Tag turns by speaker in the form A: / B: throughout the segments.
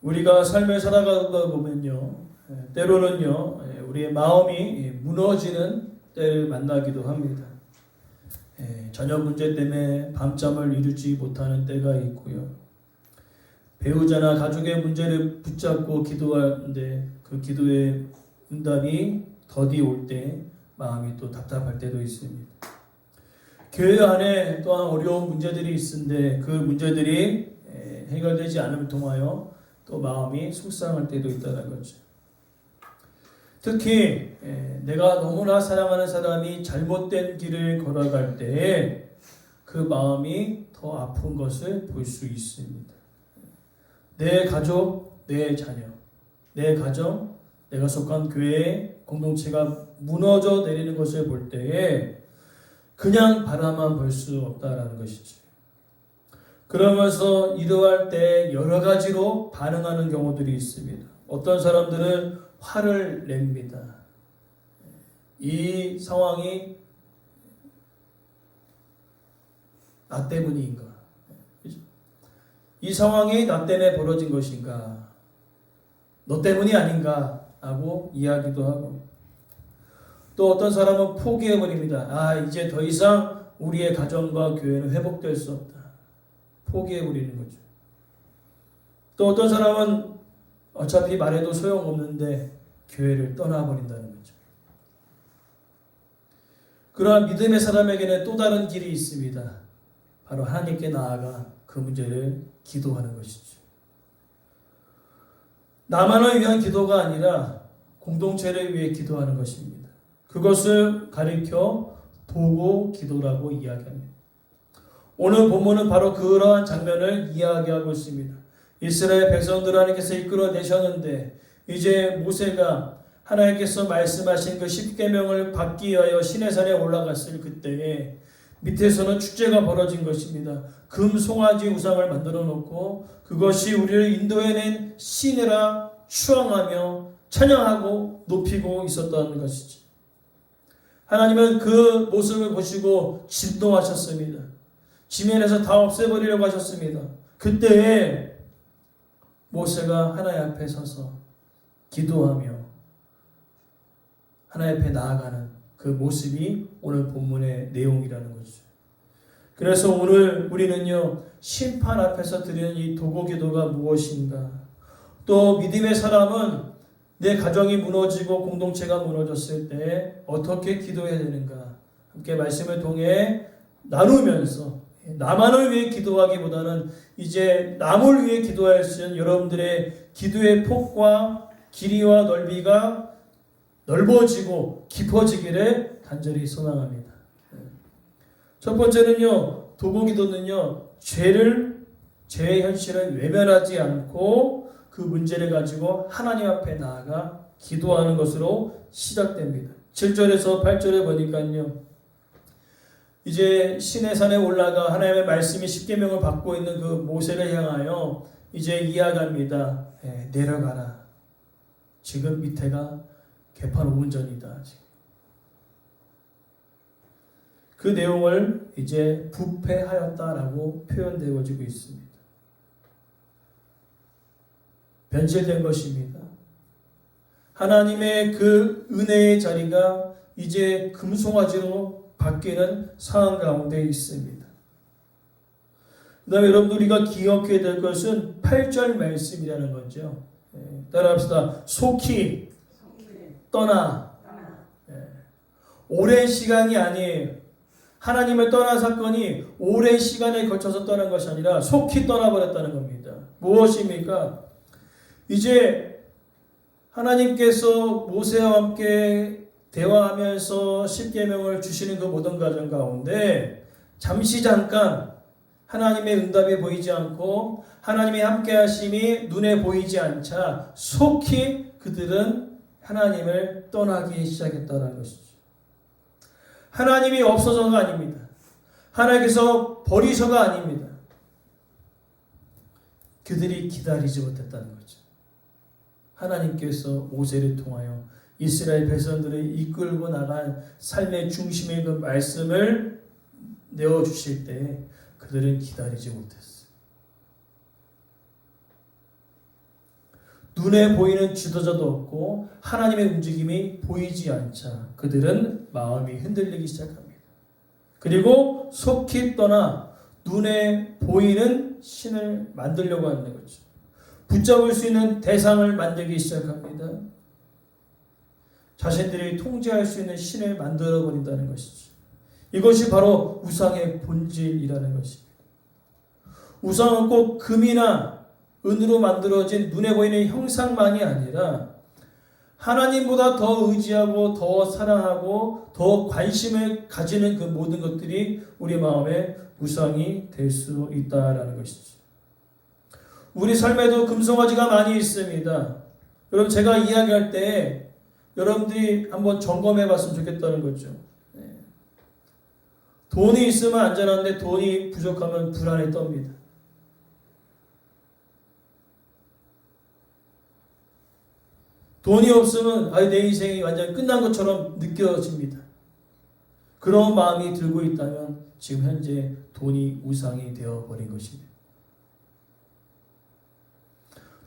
A: 우리가 삶을 살아가다 보면요, 때로는요, 우리의 마음이 무너지는 때를 만나기도 합니다. 자녀 문제 때문에 밤잠을 이루지 못하는 때가 있고요. 배우자나 가족의 문제를 붙잡고 기도하는데 그 기도의 응답이 더디 올 때 마음이 또 답답할 때도 있습니다. 교회 안에 또한 어려운 문제들이 있는데 그 문제들이 해결되지 않음을 통하여 또 마음이 속상할 때도 있다는 거죠. 특히 내가 너무나 사랑하는 사람이 잘못된 길을 걸어갈 때에 그 마음이 더 아픈 것을 볼 수 있습니다. 내 가족, 내 자녀, 내 가정, 내가 속한 교회 공동체가 무너져 내리는 것을 볼 때에 그냥 바라만 볼 수 없다라는 것이죠. 그러면서 이러할 때 여러 가지로 반응하는 경우들이 있습니다. 어떤 사람들은 화를 냅니다. 이 상황이 나 때문인가? 이 상황이 나 때문에 벌어진 것인가? 너 때문이 아닌가? 하고 이야기도 하고 또 어떤 사람은 포기해버립니다. 이제 더 이상 우리의 가정과 교회는 회복될 수 없다. 포기해버리는 거죠. 또 어떤 사람은 어차피 말해도 소용없는데 교회를 떠나버린다는 거죠. 그러한 믿음의 사람에게는 또 다른 길이 있습니다. 바로 하나님께 나아가 그 문제를 기도하는 것이죠. 나만을 위한 기도가 아니라 공동체를 위해 기도하는 것입니다. 그것을 가리켜 도고 기도라고 이야기합니다. 오늘 본문은 바로 그러한 장면을 이야기하고 있습니다. 이스라엘 백성들을 하나님께서 이끌어내셨는데 이제 모세가 하나님께서 말씀하신 그 십계명을 받기 위하여 시내산에 올라갔을 그때에 밑에서는 축제가 벌어진 것입니다. 금 송아지 우상을 만들어 놓고 그것이 우리를 인도해낸 신이라 추앙하며 찬양하고 높이고 있었던 것이지. 하나님은 그 모습을 보시고 진노하셨습니다. 지면에서 다 없애버리려고 하셨습니다. 그때에 모세가 하나님 앞에 서서 기도하며 하나님 앞에 나아가는 그 모습이 오늘 본문의 내용이라는 거죠. 그래서 오늘 우리는요, 심판 앞에서 드리는 이 도고 기도가 무엇인가? 또 믿음의 사람은 내 가정이 무너지고 공동체가 무너졌을 때 어떻게 기도해야 되는가? 함께 말씀을 통해 나누면서 나만을 위해 기도하기보다는 이제 남을 위해 기도할 수 있는 여러분들의 기도의 폭과 길이와 넓이가 넓어지고 깊어지기를 간절히 소망합니다. 첫 번째는요, 도고 기도는요, 죄의 현실을 외면하지 않고 그 문제를 가지고 하나님 앞에 나아가 기도하는 것으로 시작됩니다. 7절에서 8절에 보니까요, 이제 시내산에 올라가 하나님의 말씀이 십계명을 받고 있는 그 모세를 향하여 이제 이야기합니다. 내려가라. 지금 밑에가 개판 5분 전이다. 그 내용을 이제 부패하였다라고 표현되어지고 있습니다. 변질된 것입니다. 하나님의 그 은혜의 자리가 이제 금송아지로 바뀌는 상황 가운데 있습니다. 그 다음에 여러분들 우리가 기억해야 될 것은 8절 말씀이라는 거죠. 따라합시다. 속히 떠나. 오랜 시간이 아니에요. 하나님을 떠난 사건이 오랜 시간에 걸쳐서 떠난 것이 아니라 속히 떠나버렸다는 겁니다. 무엇입니까? 이제 하나님께서 모세와 함께 대화하면서 십계명을 주시는 그 모든 과정 가운데 잠시 잠깐 하나님의 응답이 보이지 않고 하나님의 함께 하심이 눈에 보이지 않자 속히 그들은 하나님을 떠나기 시작했다는 것이죠. 하나님이 없어서가 아닙니다. 하나님께서 버리셔가 아닙니다. 그들이 기다리지 못했다는 거죠. 하나님께서 모세를 통하여 이스라엘 백성들을 이끌고 나간 삶의 중심의 그 말씀을 내어주실 때 그들은 기다리지 못했어요. 눈에 보이는 지도자도 없고 하나님의 움직임이 보이지 않자 그들은 마음이 흔들리기 시작합니다. 그리고 속히 떠나 눈에 보이는 신을 만들려고 하는 거죠. 붙잡을 수 있는 대상을 만들기 시작합니다. 자신들이 통제할 수 있는 신을 만들어 버린다는 것이죠. 이것이 바로 우상의 본질이라는 것입니다. 우상은 꼭 금이나 은으로 만들어진 눈에 보이는 형상만이 아니라 하나님보다 더 의지하고 더 사랑하고 더 관심을 가지는 그 모든 것들이 우리 마음에 우상이 될 수 있다라는 것이죠. 우리 삶에도 금송아지가 많이 있습니다. 여러분 제가 이야기할 때 여러분들이 한번 점검해 봤으면 좋겠다는 거죠. 돈이 있으면 안전한데 돈이 부족하면 불안에 떱니다. 돈이 없으면 내 인생이 완전 끝난 것처럼 느껴집니다. 그런 마음이 들고 있다면 지금 현재 돈이 우상이 되어버린 것입니다.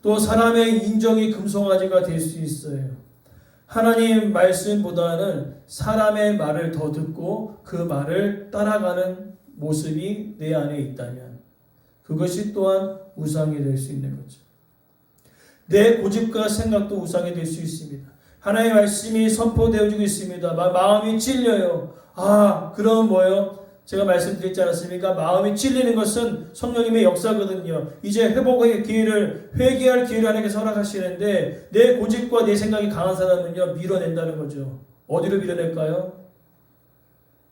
A: 또 사람의 인정이 금송아지가 될 수 있어요. 하나님 말씀보다는 사람의 말을 더 듣고 그 말을 따라가는 모습이 내 안에 있다면 그것이 또한 우상이 될 수 있는 거죠. 내 고집과 생각도 우상이 될 수 있습니다. 하나님의 말씀이 선포되어지고 있습니다. 마음이 찔려요. 그럼 뭐예요? 제가 말씀드렸지 않았습니까? 마음이 찔리는 것은 성령님의 역사거든요. 이제 회복의 기회를, 회개할 기회를 하나님께서 허락하시는데 내 고집과 내 생각이 강한 사람은요 밀어낸다는 거죠. 어디로 밀어낼까요?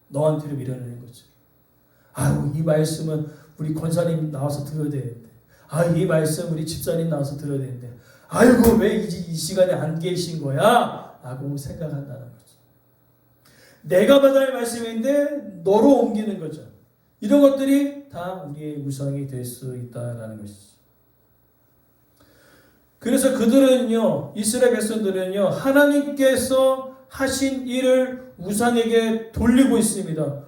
A: 너한테로 밀어내는 거죠. 이 말씀은 우리 권사님 나와서 들어야 되는데, 이 말씀 우리 집사님 나와서 들어야 되는데, 왜 이 시간에 안 계신 거야? 라고 생각한다는 거죠. 내가 받아야 할 말씀인데 너로 옮기는 거죠. 이런 것들이 다 우리의 우상이 될 수 있다는 것이죠. 그래서 그들은요, 이스라엘 백성들은요, 하나님께서 하신 일을 우상에게 돌리고 있습니다.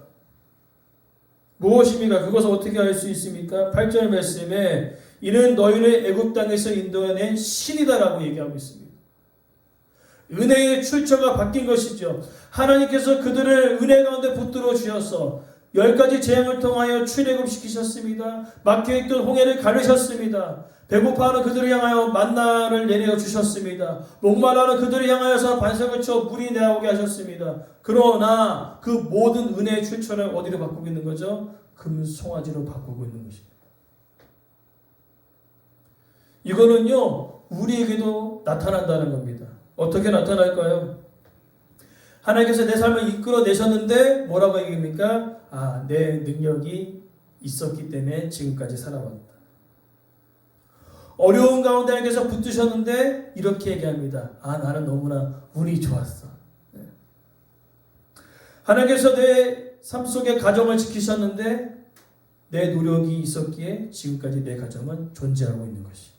A: 무엇입니까? 그것을 어떻게 알 수 있습니까? 8절 말씀에 이는 너희를 애굽 땅에서 인도해낸 신이다라고 얘기하고 있습니다. 은혜의 출처가 바뀐 것이죠. 하나님께서 그들을 은혜 가운데 붙들어 주셔서 10가지 재앙을 통하여 출애굽시키셨습니다. 막혀있던 홍해를 가르셨습니다. 배고파하는 그들을 향하여 만나를 내려 주셨습니다. 목마르는 그들을 향하여서 반석을 쳐 물이 나오게 하셨습니다. 그러나 그 모든 은혜의 출처를 어디로 바꾸고 있는 거죠? 금송아지로 바꾸고 있는 것입니다. 이거는요 우리에게도 나타난다는 겁니다. 어떻게 나타날까요? 하나님께서 내 삶을 이끌어내셨는데 뭐라고 얘기합니까? 내 능력이 있었기 때문에 지금까지 살아왔다. 어려운 가운데 하나님께서 붙드셨는데 이렇게 얘기합니다. 나는 너무나 운이 좋았어. 하나님께서 내 삶 속에 가정을 지키셨는데 내 노력이 있었기에 지금까지 내 가정은 존재하고 있는 것이.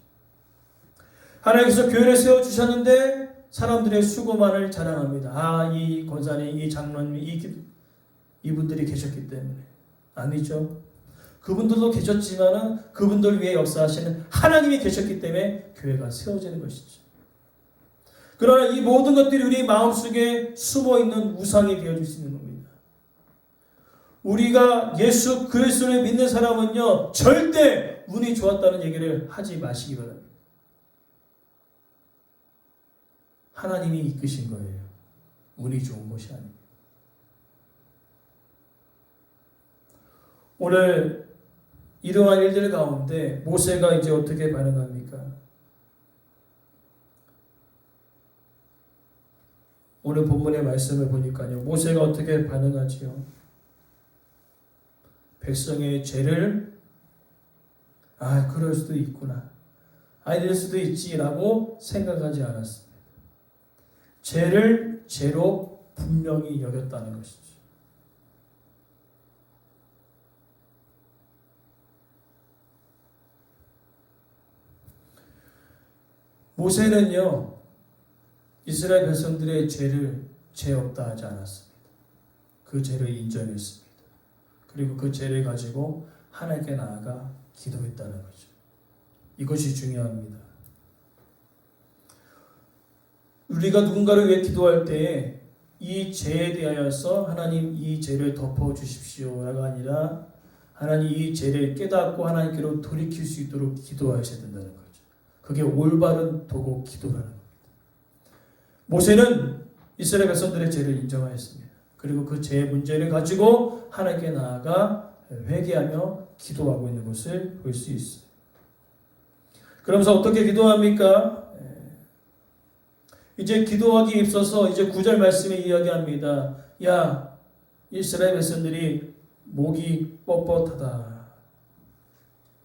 A: 하나님께서 교회를 세워주셨는데 사람들의 수고만을 자랑합니다. 이 권사님, 이 장로님, 이분들이 계셨기 때문에. 아니죠. 그분들도 계셨지만은 그분들 위해 역사하시는 하나님이 계셨기 때문에 교회가 세워지는 것이죠. 그러나 이 모든 것들이 우리 마음속에 숨어있는 우상이 되어줄 수 있는 겁니다. 우리가 예수 그리스도를 믿는 사람은요 절대 운이 좋았다는 얘기를 하지 마시기 바랍니다. 하나님이 이끄신 거예요. 운이 좋은 것이 아닙니다. 오늘 이러한 일들 가운데 모세가 이제 어떻게 반응합니까? 오늘 본문의 말씀을 보니까요. 모세가 어떻게 반응하지요? 백성의 죄를 그럴 수도 있구나. 이럴 수도 있지라고 생각하지 않았습니다. 죄를 죄로 분명히 여겼다는 것이죠. 모세는요, 이스라엘 백성들의 죄를 죄 없다 하지 않았습니다. 그 죄를 인정했습니다. 그리고 그 죄를 가지고 하나님께 나아가 기도했다는 거죠. 이것이 중요합니다. 우리가 누군가를 위해 기도할 때 이 죄에 대하여서 하나님 이 죄를 덮어 주십시오라가 아니라 하나님 이 죄를 깨닫고 하나님께로 돌이킬 수 있도록 기도하셔야 된다는 거죠. 그게 올바른 도고 기도라는 겁니다. 모세는 이스라엘 백성들의 죄를 인정하였습니다. 그리고 그 죄의 문제를 가지고 하나님께 나아가 회개하며 기도하고 있는 것을 볼 수 있어요. 그러면서 어떻게 기도합니까? 이제 기도하기에 있어서 이제 9절 말씀에 이야기합니다. 야, 이스라엘 백성들이 목이 뻣뻣하다.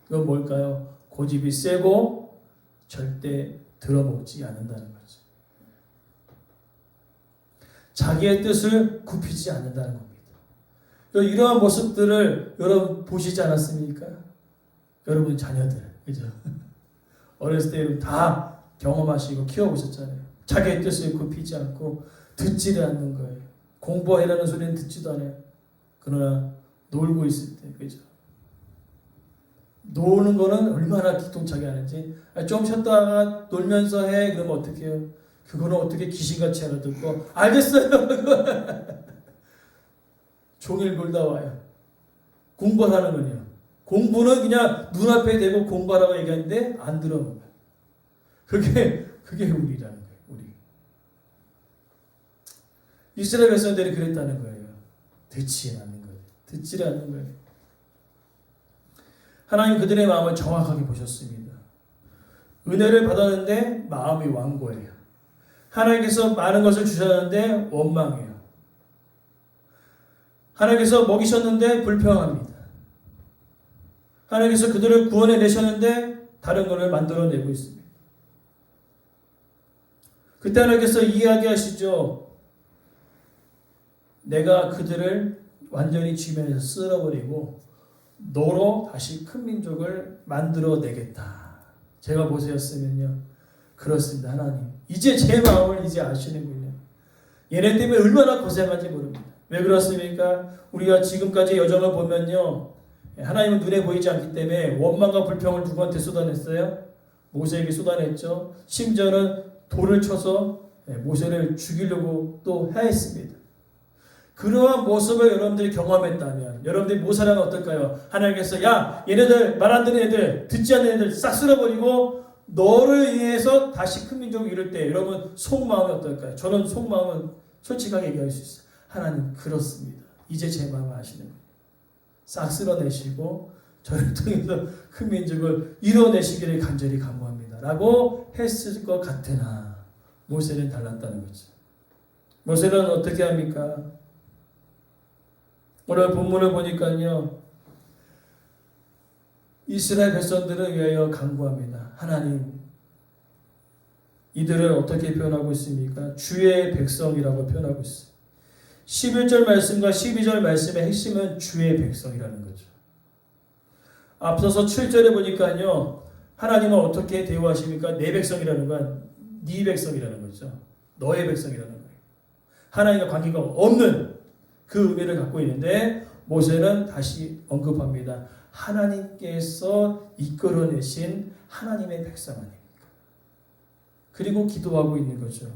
A: 그건 뭘까요? 고집이 세고 절대 들어먹지 않는다는 거죠. 자기의 뜻을 굽히지 않는다는 겁니다. 이러한 모습들을 여러분 보시지 않았습니까? 여러분 자녀들, 그죠? 어렸을 때 다 경험하시고 키워보셨잖아요. 자기의 뜻을 굽히지 않고 듣지를 않는 거예요. 공부해라는 소리는 듣지도 않아요. 그러나 놀고 있을 때, 그죠? 노는 거는 얼마나 기똥차게 하는지. 좀 쉬었다가 놀면서 해. 그러면 어떻게 해요? 그거는 어떻게 귀신같이 알아듣고 알겠어요. 종일 놀다 와요. 공부하는 거요. 공부는 그냥 눈앞에 대고 공부하라고 얘기하는데 안 들어요. 그게 우리라는 거예요. 우리. 이스라엘 백성들이 그랬다는 거예요. 듣지 않는 거예요. 듣지 않는 거예요. 하나님 그들의 마음을 정확하게 보셨습니다. 은혜를 받았는데 마음이 완고해요. 하나님께서 많은 것을 주셨는데 원망해요. 하나님께서 먹이셨는데 불평합니다. 하나님께서 그들을 구원해 내셨는데 다른 것을 만들어내고 있습니다. 그때 하나님께서 이야기하시죠. 내가 그들을 완전히 지면에서 쓸어버리고 너로 다시 큰 민족을 만들어내겠다. 제가 모세였으면요. 그렇습니다. 하나님. 이제 제 마음을 이제 아시는군요. 얘네 때문에 얼마나 고생한지 모릅니다. 왜 그렇습니까? 우리가 지금까지 여정을 보면요. 하나님은 눈에 보이지 않기 때문에 원망과 불평을 누구한테 쏟아냈어요? 모세에게 쏟아냈죠. 심지어는 돌을 쳐서 모세를 죽이려고 또 하였습니다. 그러한 모습을 여러분들이 경험했다면 여러분들이 모세라면 어떨까요? 하나님께서 야 얘네들 말 안 듣는 애들 듣지 않는 애들 싹 쓸어버리고 너를 위해서 다시 큰 민족을 이룰 때 여러분 속마음이 어떨까요? 저는 속마음은 솔직하게 얘기할 수 있어요. 하나님 그렇습니다. 이제 제 마음을 아시는 거예요. 싹 쓸어내시고 저를 통해서 큰 민족을 이뤄내시기를 간절히 간구합니다. 라고 했을 것 같으나 모세는 달랐다는 거죠. 모세는 어떻게 합니까? 오늘 본문을 보니까요. 이스라엘 백성들을 위하여 간구합니다. 하나님 이들을 어떻게 표현하고 있습니까? 주의 백성이라고 표현하고 있어요. 11절 말씀과 12절 말씀의 핵심은 주의 백성이라는 거죠. 앞서서 7절에 보니까요. 하나님은 어떻게 대우하십니까? 내 백성이라는 건 네 백성이라는 거죠. 너의 백성이라는 거예요. 하나님과 관계가 없는 그 의미를 갖고 있는데 모세는 다시 언급합니다. 하나님께서 이끌어내신 하나님의 백성 아닙니까? 그리고 기도하고 있는 거죠.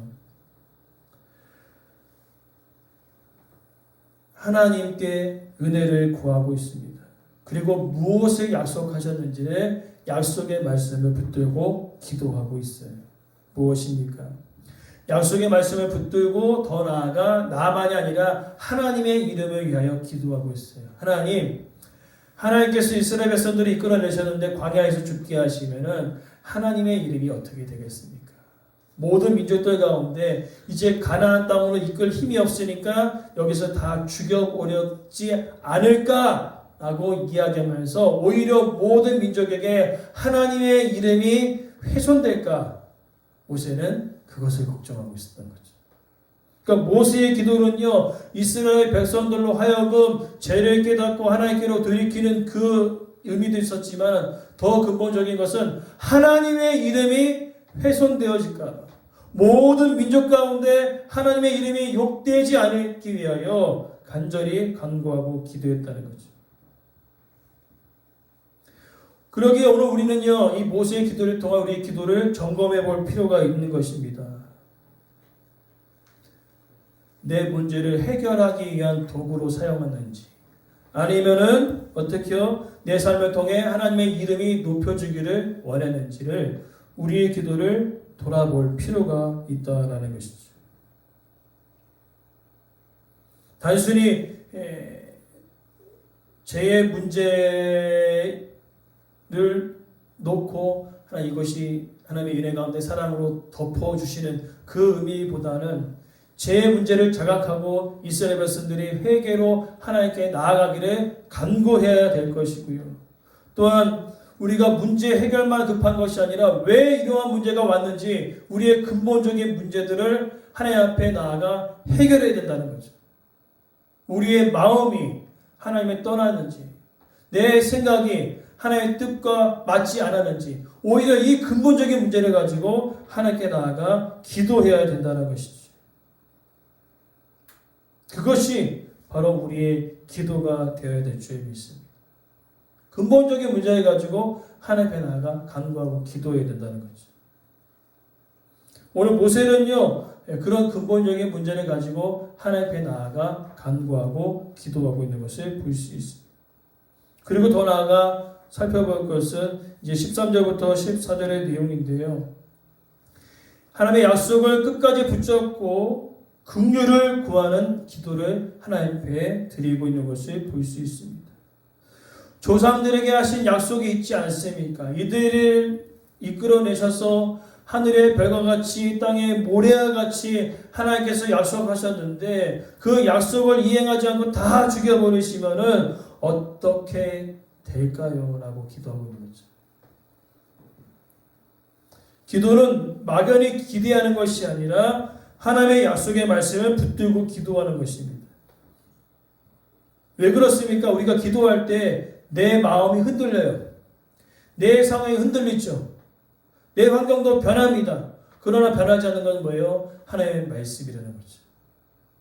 A: 하나님께 은혜를 구하고 있습니다. 그리고 무엇을 약속하셨는지를 약속의 말씀을 붙들고 기도하고 있어요. 무엇입니까? 약속의 말씀을 붙들고 더 나아가 나만이 아니라 하나님의 이름을 위하여 기도하고 있어요. 하나님께서 이스라엘 백성들을 이끌어내셨는데 광야에서 죽게 하시면은 하나님의 이름이 어떻게 되겠습니까? 모든 민족들 가운데 이제 가나안 땅으로 이끌 힘이 없으니까 여기서 다 죽여버렸지 않을까라고 이야기하면서 오히려 모든 민족에게 하나님의 이름이 훼손될까? 모세는 그것을 걱정하고 있었던 거죠. 그러니까 모세의 기도는요, 이스라엘 백성들로 하여금 죄를 깨닫고 하나님께로 돌이키는 그 의미도 있었지만 더 근본적인 것은 하나님의 이름이 훼손되어질까, 모든 민족 가운데 하나님의 이름이 욕되지 않기 위하여 간절히 간구하고 기도했다는 거죠. 그러기에 오늘 우리는요, 이 모세의 기도를 통한 우리의 기도를 점검해 볼 필요가 있는 것입니다. 내 문제를 해결하기 위한 도구로 사용하는지, 아니면은 어떻게요? 내 삶을 통해 하나님의 이름이 높여지기를 원하는지를, 우리의 기도를 돌아볼 필요가 있다라는 것이죠. 단순히 제 문제를 놓고 이것이 하나님의 은혜 가운데 사랑으로 덮어주시는 그 의미보다는 제 문제를 자각하고 이스라엘 백성들이 회개로 하나님께 나아가기를 간구해야 될 것이고요. 또한 우리가 문제 해결만 급한 것이 아니라 왜 이러한 문제가 왔는지 우리의 근본적인 문제들을 하나님 앞에 나아가 해결해야 된다는 거죠. 우리의 마음이 하나님을 떠났는지, 내 생각이 하나님의 뜻과 맞지 않았는지, 오히려 이 근본적인 문제를 가지고 하나님께 나아가 기도해야 된다는 것이죠. 그것이 바로 우리의 기도가 되어야 될 줄 믿습니다. 근본적인 문제를 가지고 하나님께 나아가 간구하고 기도해야 된다는 거죠. 오늘 모세는요, 그런 근본적인 문제를 가지고 하나님께 나아가 간구하고 기도하고 있는 것을 볼 수 있습니다. 그리고 더 나아가 살펴볼 것은 이제 13절부터 14절의 내용인데요. 하나님의 약속을 끝까지 붙잡고 긍휼을 구하는 기도를 하나님 앞에 드리고 있는 것을 볼 수 있습니다. 조상들에게 하신 약속이 있지 않습니까? 이들을 이끌어내셔서 하늘의 별과 같이 땅의 모래와 같이 하나님께서 약속하셨는데 그 약속을 이행하지 않고 다 죽여버리시면은 어떻게 될까요? 라고 기도하고 있는 거죠. 기도는 막연히 기대하는 것이 아니라 하나님의 약속의 말씀을 붙들고 기도하는 것입니다. 왜 그렇습니까? 우리가 기도할 때 내 마음이 흔들려요. 내 상황이 흔들리죠. 내 환경도 변합니다. 그러나 변하지 않는 건 뭐예요? 하나님의 말씀이라는 거죠.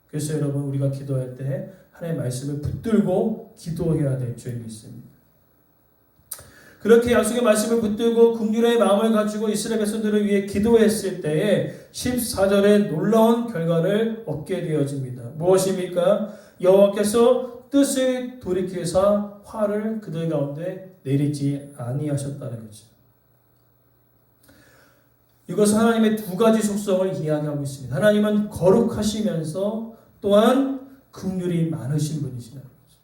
A: 그래서 여러분, 우리가 기도할 때 하나님의 말씀을 붙들고 기도해야 될 줄 믿습니다. 그렇게 약속의 말씀을 붙들고 긍휼의 마음을 가지고 이스라엘 백성들을 위해 기도했을 때에 14절에 놀라운 결과를 얻게 되어집니다. 무엇입니까? 여호와께서 뜻을 돌이키사 화를 그들 가운데 내리지 아니하셨다는 거죠. 이것은 하나님의 두 가지 속성을 이야기하고 있습니다. 하나님은 거룩하시면서 또한 긍휼이 많으신 분이시라는 거죠.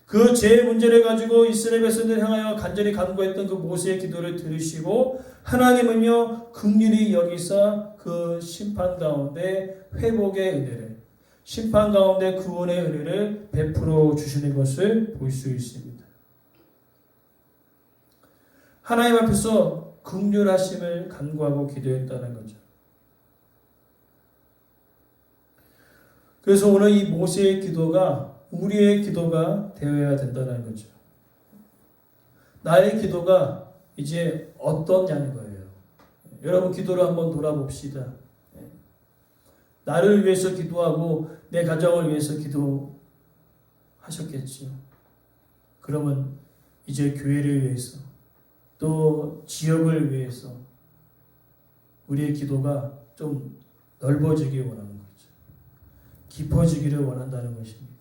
A: 그 죄의 문제를 가지고 이스라엘 백성들을 향하여 간절히 간구했던 그 모세의 기도를 들으시고 하나님은요, 긍휼히 여기사 그 심판 가운데 회복의 은혜를, 심판 가운데 구원의 은혜를 베풀어 주시는 것을 볼 수 있습니다. 하나님 앞에서 긍휼하심을 간구하고 기도했다는 거죠. 그래서 오늘 이 모세의 기도가 우리의 기도가 되어야 된다는 거죠. 나의 기도가 이제 어떠냐는 거예요. 여러분, 기도를 한번 돌아봅시다. 나를 위해서 기도하고 내 가정을 위해서 기도하셨겠지요. 그러면 이제 교회를 위해서 또 지역을 위해서 우리의 기도가 좀 넓어지길 원하는 거죠. 깊어지기를 원한다는 것입니다.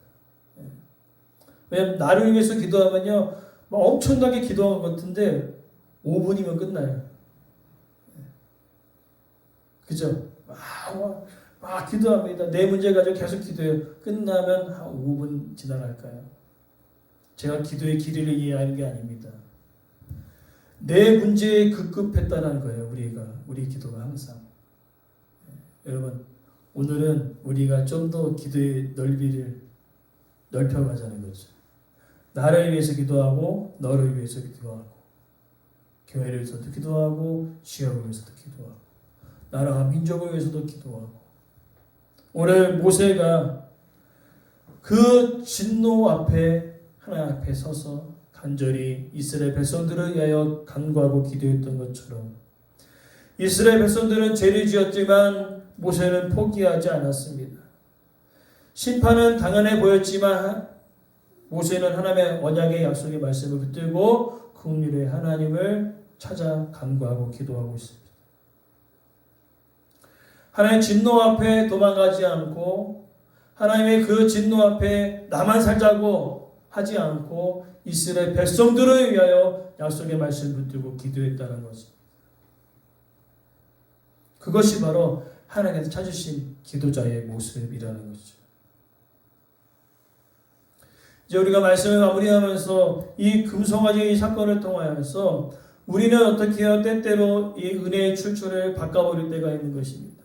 A: 왜냐하면 나를 위해서 기도하면요, 엄청나게 기도한 것 같은데 5분이면 끝나요. 그죠? 막 기도합니다. 내 문제 가지고 계속 기도해요. 끝나면 한 5분 지나갈까요? 제가 기도의 길이를 이해하는 게 아닙니다. 내 문제에 급급했다는 거예요. 우리 기도가 항상. 여러분, 오늘은 우리가 좀 더 기도의 넓이를 넓혀가자는 거죠. 나를 위해서 기도하고 너를 위해서 기도하고 교회를 위해서도 기도하고 지역을 위해서도 기도하고 나라와 민족을 위해서도 기도하고. 오늘 모세가 그 진노 앞에 하나님 앞에 서서 간절히 이스라엘 백성들을 위하여 간구하고 기도했던 것처럼 이스라엘 백성들은 죄를 지었지만 모세는 포기하지 않았습니다. 심판은 당연해 보였지만 모세는 하나님의 언약의 약속의 말씀을 붙들고 긍휼의 하나님을 찾아 간구하고 기도하고 있습니다. 하나님의 진노 앞에 도망가지 않고 하나님의 그 진노 앞에 나만 살자고 하지 않고 이스라엘 백성들을 위하여 약속의 말씀을 붙들고 기도했다는 것입니다. 그것이 바로 하나님께서 찾으신 기도자의 모습이라는 것이죠. 이제 우리가 말씀을 마무리하면서 이 금송아지 사건을 통하여서 우리는 어떻게 해요? 때때로 이 은혜의 출처를 바꿔버릴 때가 있는 것입니다.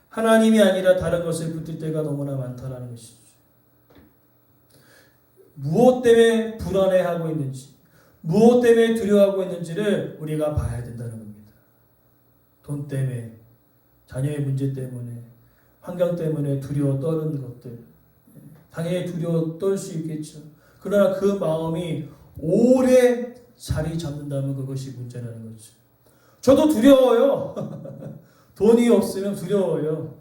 A: 하나님이 아니라 다른 것을 붙들 때가 너무나 많다는 것이죠. 무엇 때문에 불안해하고 있는지, 무엇 때문에 두려워하고 있는지를 우리가 봐야 된다는 겁니다. 돈 때문에, 자녀의 문제 때문에, 환경 때문에 두려워 떠는 것들, 당연히 두려워 떨 수 있겠죠. 그러나 그 마음이 오래 자리 잡는다면 그것이 문제라는 거죠. 저도 두려워요. 돈이 없으면 두려워요.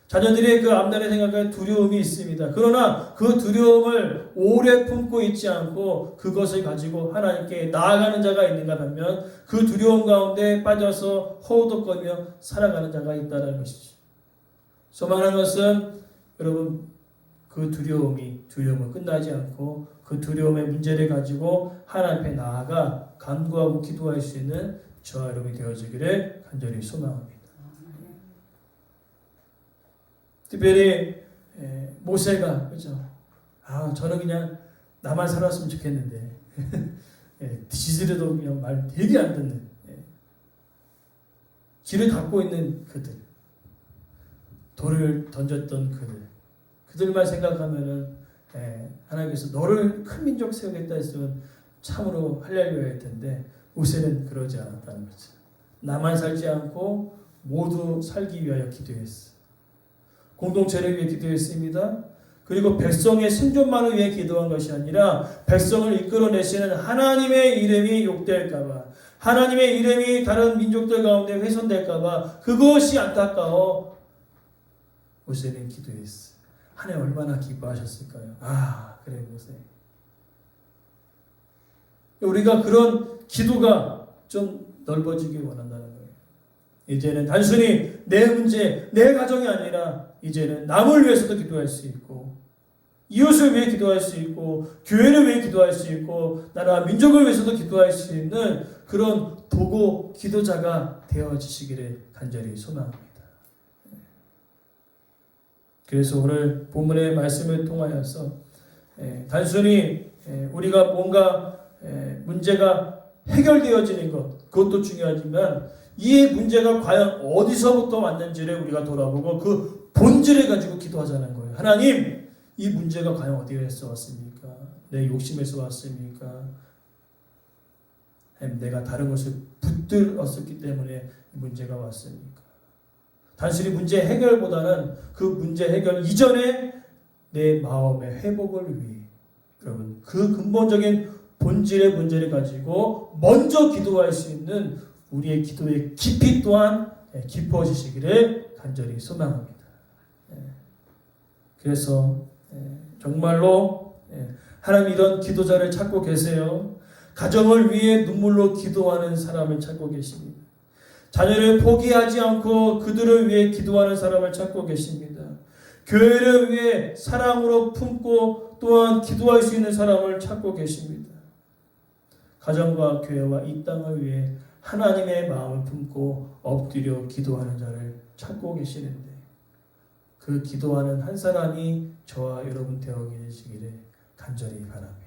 A: 자녀들의 그 앞날에 생각할 두려움이 있습니다. 그러나 그 두려움을 오래 품고 있지 않고 그것을 가지고 하나님께 나아가는 자가 있는가 하면 그 두려움 가운데 빠져서 허우덕거리며 살아가는 자가 있다는 것이죠. 소망하는 것은 여러분 그 두려움은 끝나지 않고 그 두려움의 문제를 가지고 하나님 앞에 나아가 간구하고 기도할 수 있는 저와 여러분이 되어지기를 간절히 소망합니다. 특별히 모세가 그죠? 저는 그냥 나만 살았으면 좋겠는데 지지리도 그냥 말 되게 안 듣는 길을 닫고 있는 그들, 돌을 던졌던 그들만 생각하면은 하나님께서 너를 큰 민족 세우겠다 했으면 참으로 할렐루야 할 텐데 모세는 그러지 않았다는 거죠. 나만 살지 않고 모두 살기 위하여 기도했어. 공동체를 위해 기도했습니다. 그리고 백성의 생존만을 위해 기도한 것이 아니라 백성을 이끌어내시는 하나님의 이름이 욕될까봐, 하나님의 이름이 다른 민족들 가운데 훼손될까봐 그것이 안타까워 모세는 기도했어. 하나님 얼마나 기뻐하셨을까요? 그래 모세. 우리가 그런 기도가 좀 넓어지길 원한다는 거예요. 이제는 단순히 내 문제, 내 가정이 아니라 이제는 남을 위해서도 기도할 수 있고 이웃을 위해 기도할 수 있고 교회를 위해 기도할 수 있고 나라 민족을 위해서도 기도할 수 있는 그런 도구 기도자가 되어지시기를 간절히 소망합니다. 그래서 오늘 본문의 말씀을 통하여서 단순히 우리가 뭔가 문제가 해결되어지는 것 그것도 중요하지만 이 문제가 과연 어디서부터 왔는지를 우리가 돌아보고 그 본질을 가지고 기도하자는 거예요. 하나님, 이 문제가 과연 어디에서 왔습니까? 내 욕심에서 왔습니까? 내가 다른 것을 붙들었었기 때문에 문제가 왔습니까? 단순히 문제 해결보다는 그 문제 해결 이전에 내 마음의 회복을 위해 여러분 그 근본적인 본질의 문제를 가지고 먼저 기도할 수 있는 우리의 기도의 깊이 또한 깊어지시기를 간절히 소망합니다. 그래서 정말로 하나님 이런 기도자를 찾고 계세요. 가정을 위해 눈물로 기도하는 사람을 찾고 계십니다. 자녀를 포기하지 않고 그들을 위해 기도하는 사람을 찾고 계십니다. 교회를 위해 사랑으로 품고 또한 기도할 수 있는 사람을 찾고 계십니다. 가정과 교회와 이 땅을 위해 하나님의 마음을 품고 엎드려 기도하는 자를 찾고 계시는데 그 기도하는 한 사람이 저와 여러분 되어 계시기를 간절히 바랍니다.